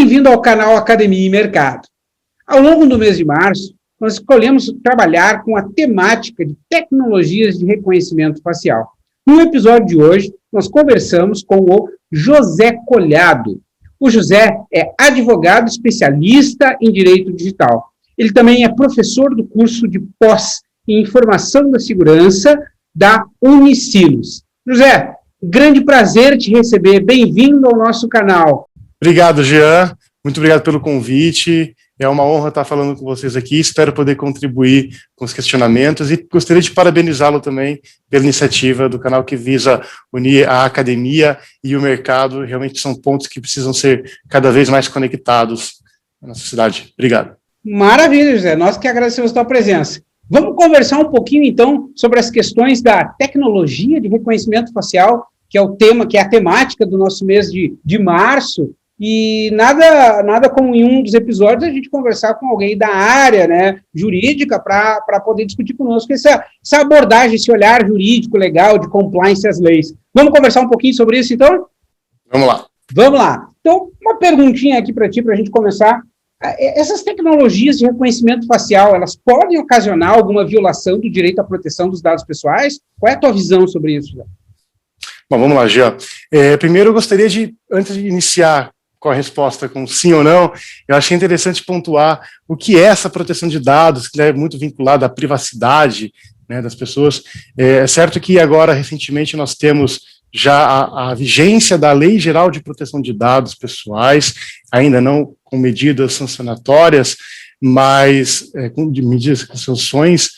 Bem-vindo ao canal Academia e Mercado. Ao longo do mês de março, nós escolhemos trabalhar com a temática de tecnologias de reconhecimento facial. No episódio de hoje, nós conversamos com o José Collado. O José é advogado especialista em direito digital. Ele também é professor do curso de pós em informação da segurança da Unicinos. José, grande prazer te receber. Bem-vindo ao nosso canal. Obrigado, Jean. Muito obrigado pelo convite. É uma honra estar falando com vocês aqui. Espero poder contribuir com os questionamentos e gostaria de parabenizá-lo também pela iniciativa do canal que visa unir a academia e o mercado. Realmente são pontos que precisam ser cada vez mais conectados na nossa cidade. Obrigado. Maravilha, José. Nós que agradecemos a tua presença. Vamos conversar um pouquinho, então, sobre as questões da tecnologia de reconhecimento facial, que é o tema, que é a temática do nosso mês de março. E nada como em um dos episódios a gente conversar com alguém da área, né, jurídica para poder discutir conosco essa abordagem, esse olhar jurídico, legal, de compliance às leis. Vamos conversar um pouquinho sobre isso, então? Vamos lá. Vamos lá. Então, uma perguntinha aqui para ti, para a gente começar. Essas tecnologias de reconhecimento facial, elas podem ocasionar alguma violação do direito à proteção dos dados pessoais? Qual é a tua visão sobre isso, Jean? Bom, vamos lá, Jean. Primeiro eu gostaria de, antes de iniciar com a resposta com sim ou não, eu achei interessante pontuar o que é essa proteção de dados, que é muito vinculada à privacidade, né, das pessoas. É certo que agora, recentemente, nós temos já a vigência da Lei Geral de Proteção de Dados Pessoais, ainda não com medidas sancionatórias, mas com medidas com sanções,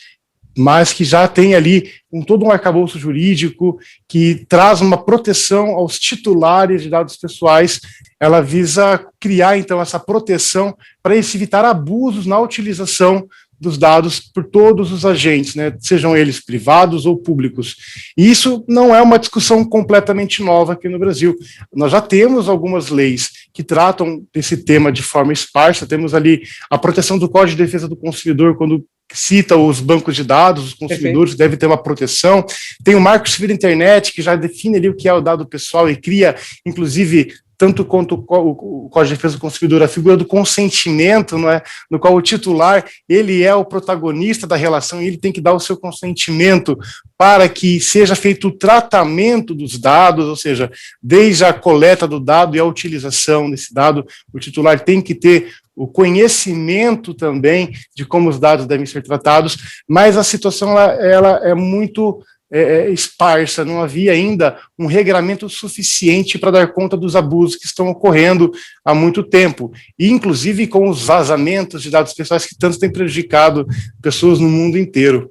mas que já tem ali todo um arcabouço jurídico que traz uma proteção aos titulares de dados pessoais. Ela visa criar, então, essa proteção para evitar abusos na utilização dos dados por todos os agentes, né, sejam eles privados ou públicos. E isso não é uma discussão completamente nova aqui no Brasil. Nós já temos algumas leis que tratam desse tema de forma esparsa. Temos ali a proteção do Código de Defesa do Consumidor, quando cita os bancos de dados, os consumidores devem ter uma proteção. Tem o Marco Civil da Internet, que já define ali o que é o dado pessoal e cria, inclusive, tanto quanto o Código de Defesa do Consumidor, a figura do consentimento, não é? No qual o titular, ele é o protagonista da relação e ele tem que dar o seu consentimento para que seja feito o tratamento dos dados, ou seja, desde a coleta do dado e a utilização desse dado, o titular tem que ter o conhecimento também de como os dados devem ser tratados, mas a situação ela é muito esparsa, não havia ainda um regramento suficiente para dar conta dos abusos que estão ocorrendo há muito tempo, e inclusive com os vazamentos de dados pessoais que tanto têm prejudicado pessoas no mundo inteiro.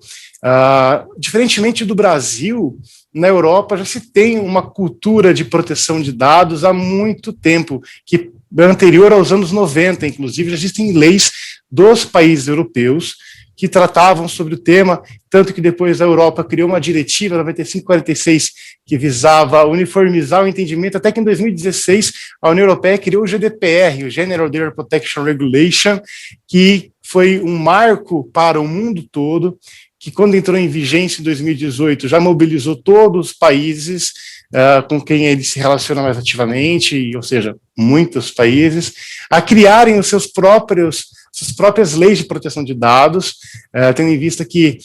Diferentemente do Brasil, na Europa já se tem uma cultura de proteção de dados há muito tempo, que é anterior aos anos 90, inclusive já existem leis dos países europeus que tratavam sobre o tema, tanto que depois a Europa criou uma diretiva, 95/46, que visava uniformizar o entendimento, até que em 2016 a União Europeia criou o GDPR, o General Data Protection Regulation, que foi um marco para o mundo todo, que quando entrou em vigência em 2018 já mobilizou todos os países com quem ele se relaciona mais ativamente, ou seja, muitos países, a criarem os suas próprias leis de proteção de dados, tendo em vista que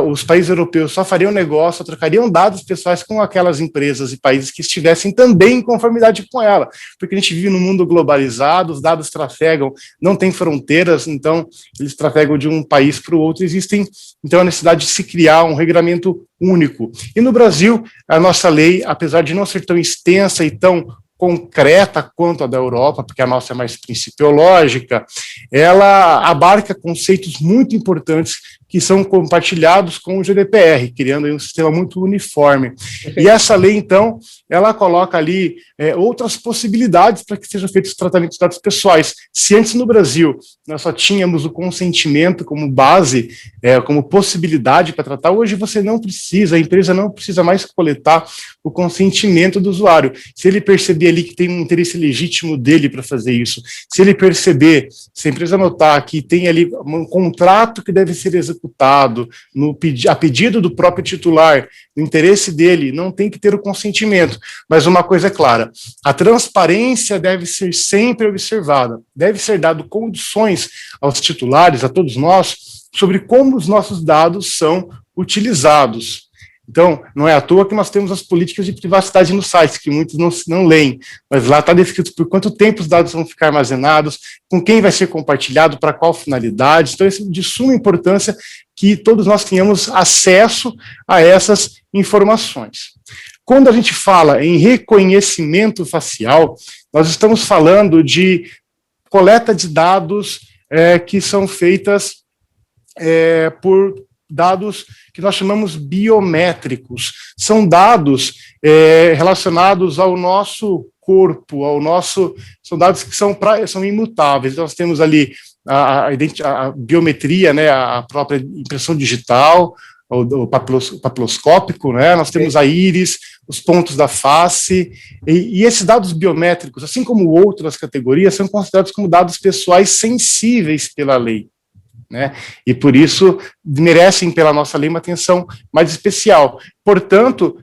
os países europeus só fariam negócio, trocariam dados pessoais com aquelas empresas e países que estivessem também em conformidade com ela, porque a gente vive num mundo globalizado, os dados trafegam, não tem fronteiras, então eles trafegam de um país para o outro, existem então a necessidade de se criar um regulamento único. E no Brasil, a nossa lei, apesar de não ser tão extensa e tão concreta quanto a da Europa, porque a nossa é mais principiológica, ela abarca conceitos muito importantes que são compartilhados com o GDPR, criando aí um sistema muito uniforme. E essa lei, então, ela coloca ali outras possibilidades para que sejam feitos os tratamentos de dados pessoais. Se antes no Brasil nós só tínhamos o consentimento como base, como possibilidade para tratar, hoje você não precisa, a empresa não precisa mais coletar o consentimento do usuário. Se ele perceber ali que tem um interesse legítimo dele para fazer isso, se ele perceber, se a empresa notar que tem ali um contrato que deve ser executado executado a pedido do próprio titular, no interesse dele, não tem que ter o consentimento. Mas uma coisa é clara, a transparência deve ser sempre observada, deve ser dado condições aos titulares, a todos nós, sobre como os nossos dados são utilizados. Então, não é à toa que nós temos as políticas de privacidade no site, que muitos não leem, mas lá está descrito por quanto tempo os dados vão ficar armazenados, com quem vai ser compartilhado, para qual finalidade. Então, isso é de suma importância que todos nós tenhamos acesso a essas informações. Quando a gente fala em reconhecimento facial, nós estamos falando de coleta de dados que são feitas por dados que nós chamamos biométricos. São dados relacionados ao nosso corpo, são dados que são imutáveis. Então, nós temos ali a biometria, né, a própria impressão digital, o papiloscópico, né, nós temos a íris, os pontos da face, e esses dados biométricos, assim como outras categorias, são considerados como dados pessoais sensíveis pela lei, né? E por isso merecem pela nossa lei uma atenção mais especial. Portanto,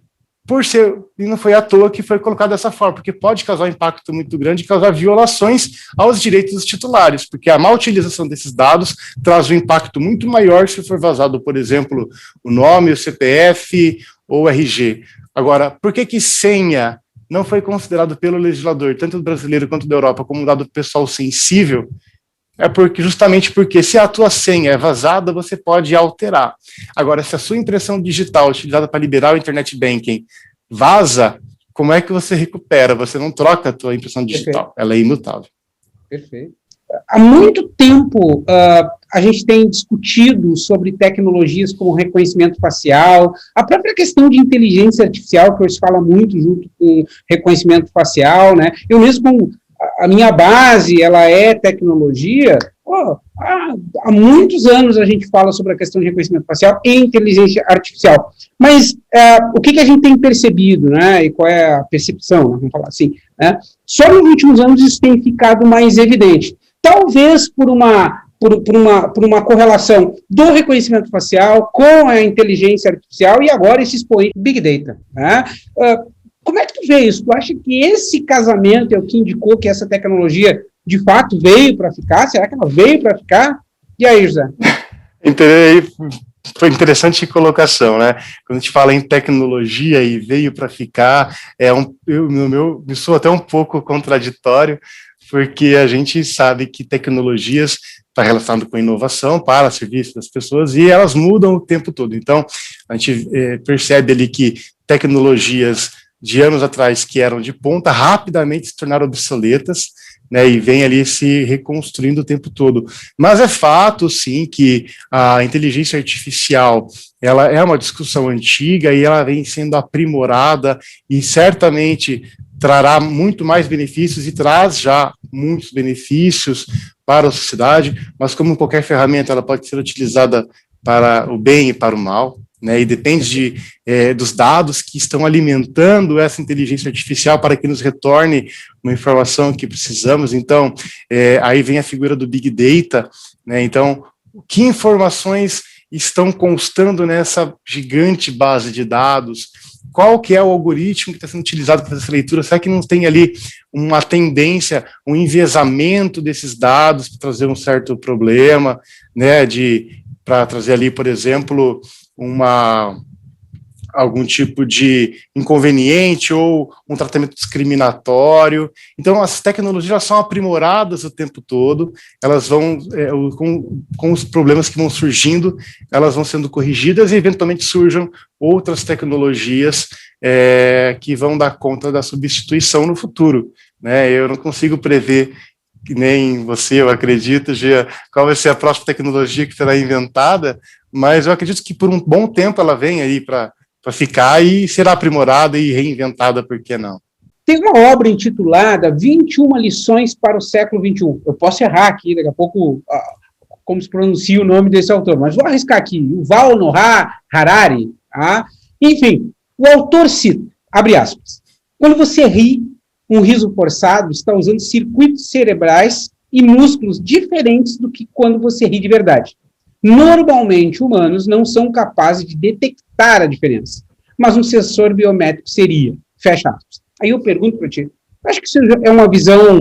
e não foi à toa que foi colocado dessa forma, porque pode causar um impacto muito grande e causar violações aos direitos dos titulares, porque a má utilização desses dados traz um impacto muito maior se for vazado, por exemplo, o nome, o CPF ou o RG. Agora, por que senha não foi considerado pelo legislador, tanto do brasileiro quanto da Europa, como um dado pessoal sensível? Justamente porque se a tua senha é vazada, você pode alterar. Agora, se a sua impressão digital utilizada para liberar o internet banking vaza, como é que você recupera? Você não troca a tua impressão digital, perfeito. Ela é imutável. Perfeito. Há muito tempo a gente tem discutido sobre tecnologias como reconhecimento facial, a própria questão de inteligência artificial, que hoje se fala muito junto com reconhecimento facial, né? Eu mesmo, a minha base, ela é tecnologia. Há muitos anos a gente fala sobre a questão de reconhecimento facial e inteligência artificial. Mas o que a gente tem percebido, né, e qual é a percepção, vamos falar assim, né? Só nos últimos anos isso tem ficado mais evidente. Talvez por uma correlação do reconhecimento facial com a inteligência artificial e agora esse expoente Big Data, né? Como é que tu vê isso? Tu acha que esse casamento é o que indicou que essa tecnologia, de fato, veio para ficar? Será que ela veio para ficar? E aí, José? Foi interessante a colocação, né? Quando a gente fala em tecnologia e veio para ficar, me soa até um pouco contraditório, porque a gente sabe que tecnologias está relacionado com inovação para serviço das pessoas e elas mudam o tempo todo. Então, a gente percebe ali que tecnologias de anos atrás que eram de ponta, rapidamente se tornaram obsoletas, né, e vem ali se reconstruindo o tempo todo. Mas é fato, sim, que a inteligência artificial, ela é uma discussão antiga e ela vem sendo aprimorada e certamente trará muito mais benefícios e traz já muitos benefícios para a sociedade, mas como qualquer ferramenta, ela pode ser utilizada para o bem e para o mal, né, e depende dos dados que estão alimentando essa inteligência artificial para que nos retorne uma informação que precisamos. Então, aí vem a figura do Big Data, né, então, que informações estão constando nessa gigante base de dados? Qual que é o algoritmo que está sendo utilizado para fazer essa leitura? Será que não tem ali uma tendência, um enviesamento desses dados para trazer um certo problema, né, para trazer ali, por exemplo, algum tipo de inconveniente ou um tratamento discriminatório? Então, as tecnologias já são aprimoradas o tempo todo, elas vão, com os problemas que vão surgindo, elas vão sendo corrigidas e, eventualmente, surjam outras tecnologias que vão dar conta da substituição no futuro, né? Eu não consigo prever, que nem você, eu acredito, Gia, qual vai ser a próxima tecnologia que será inventada, mas eu acredito que por um bom tempo ela vem aí para ficar e será aprimorada e reinventada, por que não? Tem uma obra intitulada 21 lições para o século XXI. Eu posso errar aqui, daqui a pouco, como se pronuncia o nome desse autor, mas vou arriscar aqui, Yuval Noah Harari. Enfim, o autor cita, abre aspas, quando você ri, um riso forçado está usando circuitos cerebrais e músculos diferentes do que quando você ri de verdade. Normalmente, humanos não são capazes de detectar a diferença, mas um sensor biométrico seria. Fecha aspas. Aí eu pergunto para ti, acho que isso é uma visão...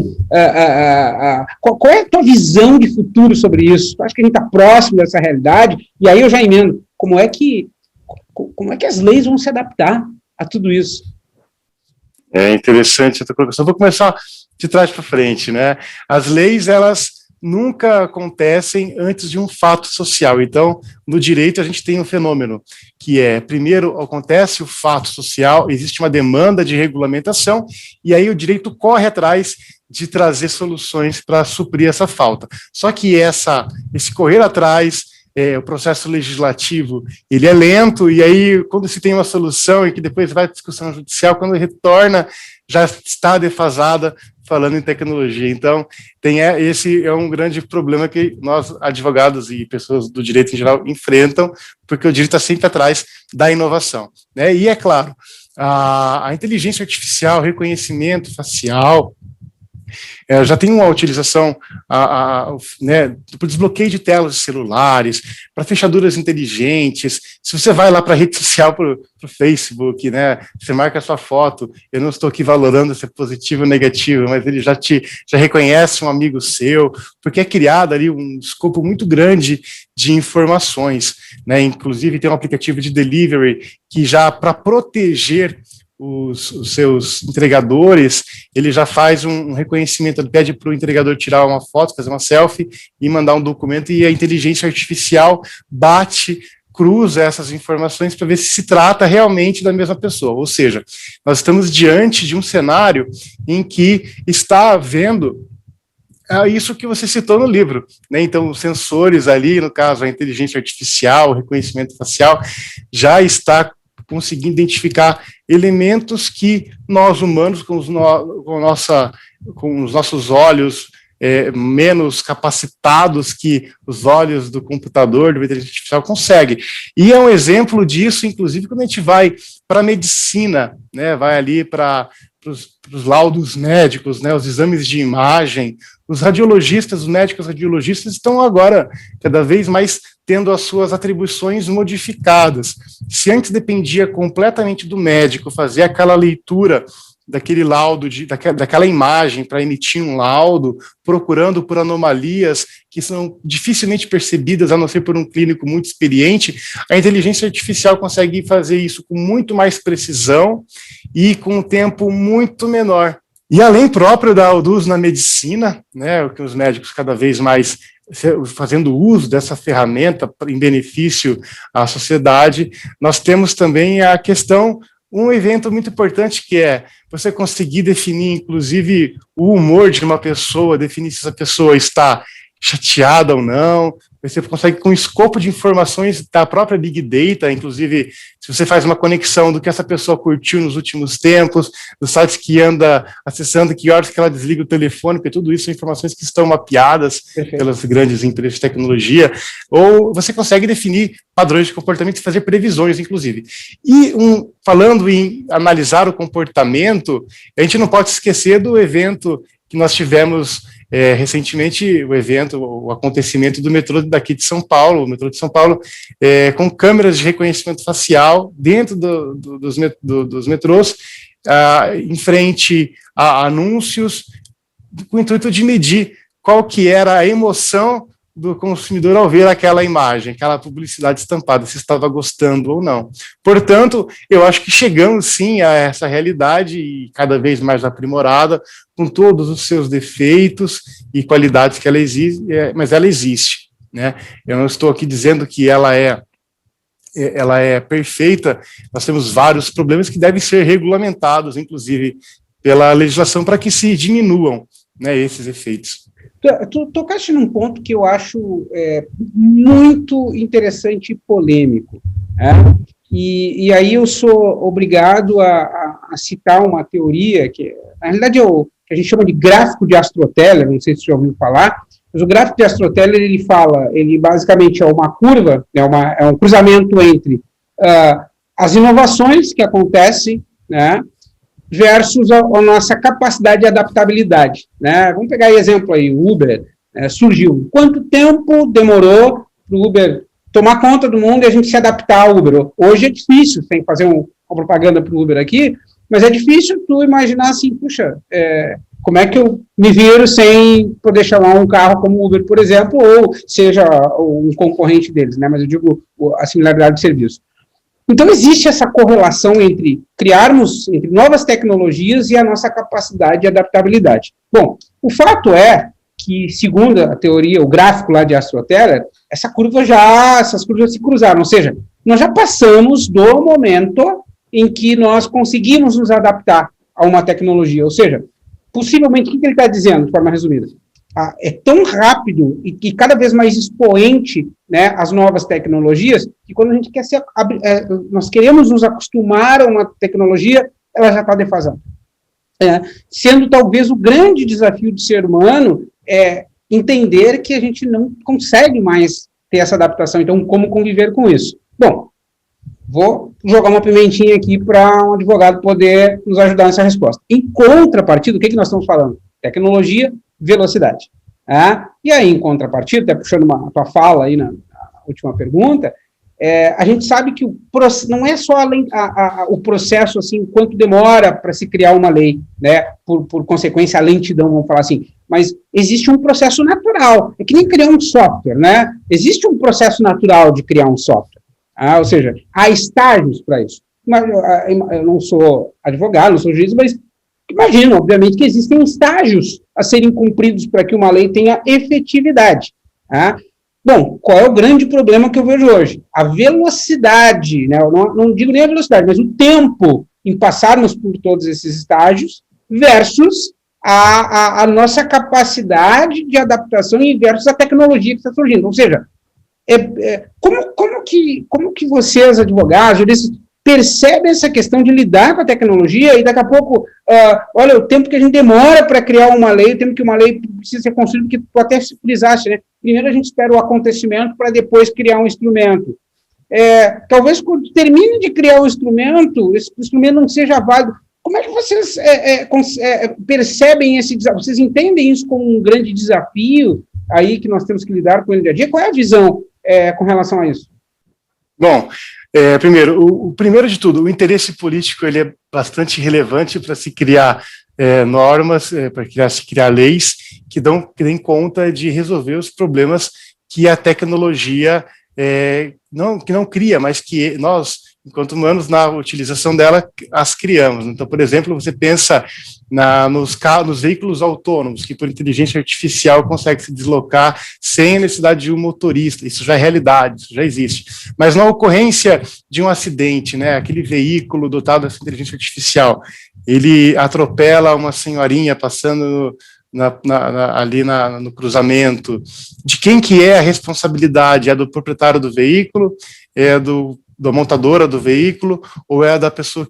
qual é a tua visão de futuro sobre isso? Tu acha que a gente está próximo dessa realidade? E aí eu já emendo, como é que as leis vão se adaptar a tudo isso? É interessante essa colocação. Vou começar de trás para frente, né? As leis, elas nunca acontecem antes de um fato social. Então, no direito, a gente tem um fenômeno que primeiro acontece o fato social, existe uma demanda de regulamentação, e aí o direito corre atrás de trazer soluções para suprir essa falta. Só que esse correr atrás, o processo legislativo, ele é lento, e aí quando se tem uma solução e que depois vai à discussão judicial, quando retorna, já está defasada, falando em tecnologia. Então, esse é um grande problema que nós, advogados e pessoas do direito em geral, enfrentam, porque o direito está sempre atrás da inovação, né? E, é claro, a inteligência artificial, reconhecimento facial, já tem uma utilização né, para desbloqueio de telas de celulares, para fechaduras inteligentes. Se você vai lá para a rede social, para o Facebook, né, você marca a sua foto, eu não estou aqui valorando se é positivo ou negativo, mas ele já reconhece um amigo seu, porque é criado ali um escopo muito grande de informações, né? Inclusive tem um aplicativo de delivery que já, para proteger os seus entregadores, ele já faz um reconhecimento, ele pede para o entregador tirar uma foto, fazer uma selfie e mandar um documento, e a inteligência artificial cruza essas informações para ver se trata realmente da mesma pessoa. Ou seja, nós estamos diante de um cenário em que está havendo isso que você citou no livro, né? Então, os sensores ali, no caso, a inteligência artificial, o reconhecimento facial, já está conseguindo identificar elementos que nós humanos, com os nossos olhos menos capacitados que os olhos do computador, do inteligência artificial, conseguem. E é um exemplo disso, inclusive, quando a gente vai para a medicina, né, vai ali para os laudos médicos, né, os exames de imagem, os radiologistas, os médicos radiologistas estão agora cada vez mais tendo as suas atribuições modificadas. Se antes dependia completamente do médico fazer aquela leitura daquele laudo, daquela imagem para emitir um laudo, procurando por anomalias que são dificilmente percebidas, a não ser por um clínico muito experiente, a inteligência artificial consegue fazer isso com muito mais precisão e com um tempo muito menor. E além próprio do uso na medicina, né, que os médicos cada vez mais fazendo uso dessa ferramenta em benefício à sociedade, nós temos também a questão, um evento muito importante, que é você conseguir definir, inclusive, o humor de uma pessoa, definir se essa pessoa está chateada ou não. Você consegue, com escopo de informações da própria Big Data, inclusive, se você faz uma conexão do que essa pessoa curtiu nos últimos tempos, dos sites que anda acessando, que horas que ela desliga o telefone, porque tudo isso são informações que estão mapeadas pelas grandes empresas de tecnologia, ou você consegue definir padrões de comportamento e fazer previsões, inclusive. E, falando em analisar o comportamento, a gente não pode esquecer do evento que nós tivemos recentemente, o acontecimento do metrô daqui de São Paulo, o metrô de São Paulo, com câmeras de reconhecimento facial dentro dos metrôs, em frente a anúncios, com o intuito de medir qual que era a emoção do consumidor ao ver aquela imagem, aquela publicidade estampada, se estava gostando ou não. Portanto, eu acho que chegamos sim a essa realidade, e cada vez mais aprimorada, com todos os seus defeitos e qualidades que ela existe, mas ela existe, né? Eu não estou aqui dizendo que ela é perfeita, nós temos vários problemas que devem ser regulamentados, inclusive pela legislação, para que se diminuam, né, esses efeitos. Tu tocaste num ponto que eu acho muito interessante e polêmico, né? E aí eu sou obrigado a citar uma teoria que, na realidade, que a gente chama de gráfico de Astroteller, não sei se você já ouviu falar, mas o gráfico de Astroteller, ele basicamente é uma curva, é um cruzamento entre as inovações que acontecem, né, versus a nossa capacidade de adaptabilidade, né? Vamos pegar aí exemplo aí, o Uber surgiu. Quanto tempo demorou para o Uber tomar conta do mundo e a gente se adaptar ao Uber. Hoje é difícil, sem fazer uma propaganda para o Uber aqui, mas é difícil tu imaginar assim, puxa, como é que eu me viro sem poder chamar um carro como Uber, por exemplo, ou seja um concorrente deles, né? Mas eu digo a similaridade de serviço. Então, existe essa correlação entre entre novas tecnologias e a nossa capacidade de adaptabilidade. Bom, o fato é que, segundo a teoria, o gráfico lá de Astroteller, essas curvas se cruzaram, ou seja, nós já passamos do momento em que nós conseguimos nos adaptar a uma tecnologia, ou seja, possivelmente, o que ele está dizendo, de forma resumida? É tão rápido e cada vez mais expoente, né, as novas tecnologias, que quando a gente nós queremos nos acostumar a uma tecnologia, ela já está defasada. Sendo talvez o grande desafio do ser humano entender que a gente não consegue mais ter essa adaptação, então como conviver com isso? Bom, vou jogar uma pimentinha aqui para um advogado poder nos ajudar nessa resposta. Em contrapartida, o que nós estamos falando? Tecnologia, velocidade. E aí, em contrapartida, até puxando a tua fala aí na última pergunta, a gente sabe que não é só o processo, assim, quanto demora para se criar uma lei, né, por consequência, a lentidão, vamos falar assim, mas existe um processo natural, é que nem criar um software, né, existe um processo natural de criar um software, ou seja, há estágios para isso. Eu não sou advogado, não sou juiz, mas imagino, obviamente, que existem estágios a serem cumpridos para que uma lei tenha efetividade. Bom, qual é o grande problema que eu vejo hoje? A velocidade, né? Eu não digo nem a velocidade, mas o tempo em passarmos por todos esses estágios versus a nossa capacidade de adaptação e versus a tecnologia que está surgindo. Ou seja, como que vocês, advogados, juristas, percebem essa questão de lidar com a tecnologia e daqui a pouco, olha, o tempo que a gente demora para criar uma lei, o tempo que uma lei precisa ser construída, porque tu até frisaste, né? Primeiro a gente espera o acontecimento para depois criar um instrumento. Talvez quando termine de criar o instrumento, esse instrumento não seja válido. Como é que vocês percebem esse desafio? Vocês entendem isso como um grande desafio aí que nós temos que lidar com ele dia a dia? Qual é a visão com relação a isso? Bom, primeiro de tudo, o interesse político ele é bastante relevante para se criar normas, para se criar leis que deem conta de resolver os problemas que a tecnologia que não cria, mas que nós, enquanto humanos, na utilização dela, as criamos. Então, por exemplo, você pensa nos veículos autônomos, que por inteligência artificial consegue se deslocar sem a necessidade de um motorista. Isso já é realidade, isso já existe. Mas na ocorrência de um acidente, né, aquele veículo dotado dessa inteligência artificial, ele atropela uma senhorinha passando ali no cruzamento. De quem que é a responsabilidade? É do proprietário do veículo? É da montadora do veículo, ou é da pessoa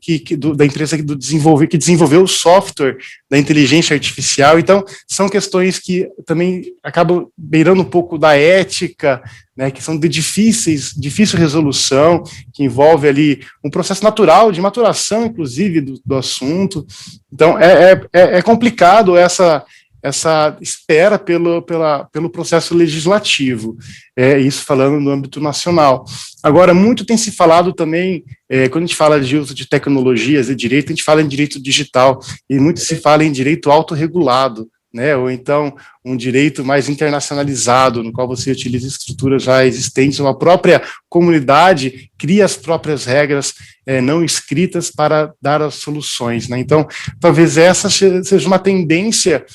da empresa que desenvolveu o software da inteligência artificial? Então, são questões que também acabam beirando um pouco da ética, né, que são de difícil resolução, que envolve ali um processo natural de maturação, inclusive, do assunto. Então, é complicado essa espera pelo processo legislativo, isso falando no âmbito nacional. Agora, muito tem se falado também, quando a gente fala de uso de tecnologias e direito, a gente fala em direito digital, e muito se fala em direito autorregulado, né, ou então um direito mais internacionalizado, no qual você utiliza estruturas já existentes, uma própria comunidade cria as próprias regras não escritas para dar as soluções, né? Então, talvez essa seja uma tendência,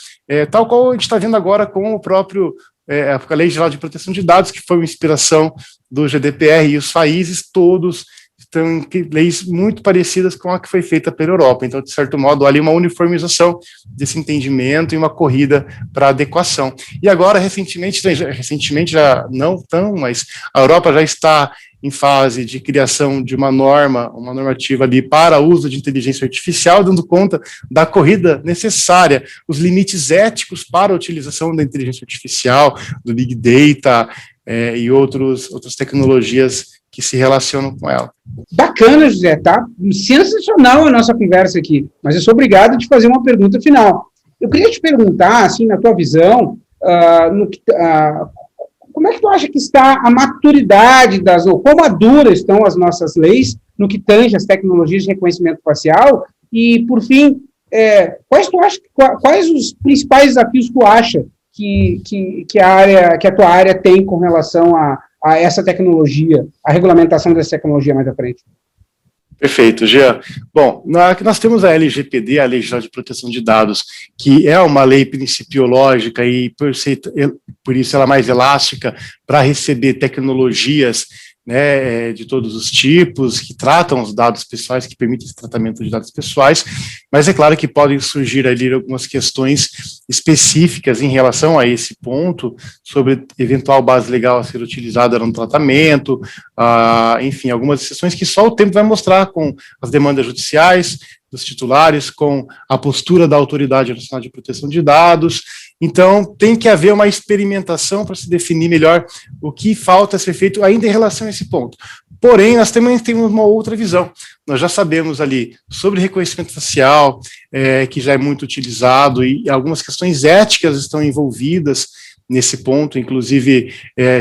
tal qual a gente está vendo agora com o próprio a Lei Geral de Proteção de Dados, que foi uma inspiração do GDPR, e os países todos estão em leis muito parecidas com a que foi feita pela Europa. Então, de certo modo, ali uma uniformização desse entendimento e uma corrida para adequação. E agora, recentemente já não tão, mas a Europa já está em fase de criação de uma normativa ali para o uso de inteligência artificial, dando conta da corrida necessária, os limites éticos para a utilização da inteligência artificial, do Big Data e outras tecnologias que se relacionam com ela. Bacana, José, tá? Sensacional a nossa conversa aqui, mas eu sou obrigado de fazer uma pergunta final. Eu queria te perguntar, assim, na tua visão, como é que tu acha que está a maturidade ou quão maduras estão as nossas leis no que tange as tecnologias de reconhecimento facial? E, por fim, quais os principais desafios tu acha que a tua área tem com relação a essa tecnologia, a regulamentação dessa tecnologia mais à frente? Perfeito, Jean. Bom, nós temos a LGPD, a Lei Geral de Proteção de Dados, que é uma lei principiológica e, por isso, ela é mais elástica para receber tecnologias, né, de todos os tipos, que tratam os dados pessoais, que permitem esse tratamento de dados pessoais, mas é claro que podem surgir ali algumas questões específicas em relação a esse ponto, sobre eventual base legal a ser utilizada no tratamento, enfim, algumas exceções que só o tempo vai mostrar com as demandas judiciais dos titulares, com a postura da Autoridade Nacional de Proteção de Dados. Então, tem que haver uma experimentação para se definir melhor o que falta ser feito ainda em relação a esse ponto. Porém, nós também temos uma outra visão. Nós já sabemos ali sobre reconhecimento facial, que já é muito utilizado, e algumas questões éticas estão envolvidas nesse ponto. Inclusive,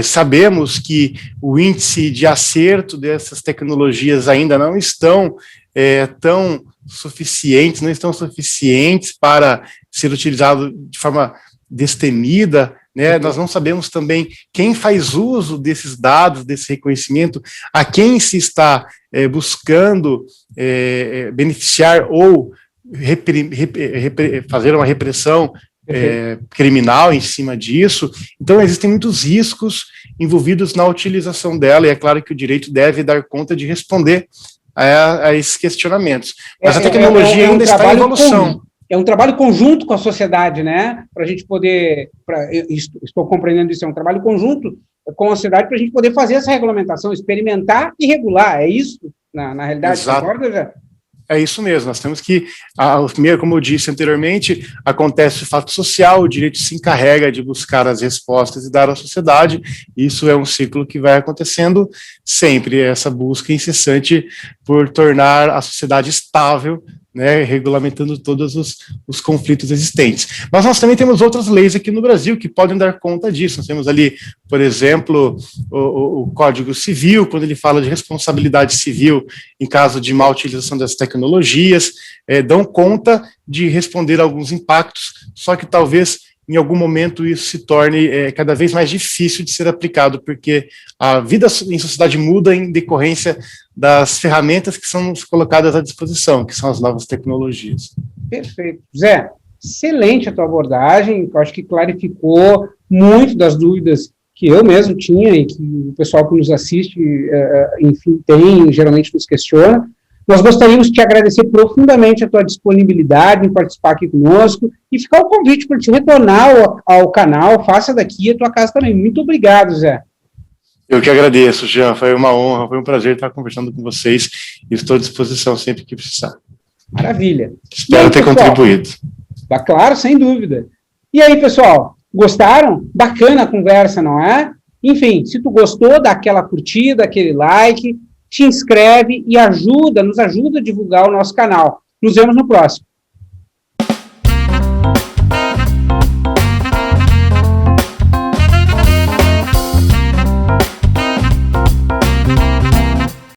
sabemos que o índice de acerto dessas tecnologias ainda não estão não estão suficientes para ser utilizado de forma destemida, né? Nós não sabemos também quem faz uso desses dados, desse reconhecimento, a quem se está buscando beneficiar ou fazer uma repressão criminal em cima disso. Então, existem muitos riscos envolvidos na utilização dela, e é claro que o direito deve dar conta de responder a esses questionamentos. Mas a tecnologia ainda está em evolução. É um trabalho conjunto com a sociedade, né? Para a gente poder, estou compreendendo isso, é um trabalho conjunto com a sociedade para a gente poder fazer essa regulamentação, experimentar e regular. É isso, na realidade? Exato. Concorda, já? É isso mesmo, nós temos que, primeiro, como eu disse anteriormente, acontece o fato social, o direito se encarrega de buscar as respostas e dar à sociedade. Isso é um ciclo que vai acontecendo sempre, essa busca incessante por tornar a sociedade estável, né, regulamentando todos os conflitos existentes. Mas nós também temos outras leis aqui no Brasil que podem dar conta disso. Nós temos ali, por exemplo, o Código Civil, quando ele fala de responsabilidade civil em caso de má utilização das tecnologias, dão conta de responder a alguns impactos, só que talvez em algum momento isso se torne cada vez mais difícil de ser aplicado, porque a vida em sociedade muda em decorrência das ferramentas que são colocadas à disposição, que são as novas tecnologias. Perfeito. Zé, excelente a tua abordagem, eu acho que clarificou muito das dúvidas que eu mesmo tinha e que o pessoal que nos assiste, enfim, geralmente nos questiona. Nós gostaríamos de te agradecer profundamente a tua disponibilidade em participar aqui conosco e ficar o convite para te retornar ao canal, faça daqui a tua casa também. Muito obrigado, Zé. Eu que agradeço, Jean, foi uma honra, foi um prazer estar conversando com vocês e estou à disposição sempre que precisar. Maravilha. Espero ter contribuído. Claro, sem dúvida. E aí, pessoal, gostaram? Bacana a conversa, não é? Enfim, se tu gostou, dá aquela curtida, aquele like, te inscreve e nos ajuda a divulgar o nosso canal. Nos vemos no próximo.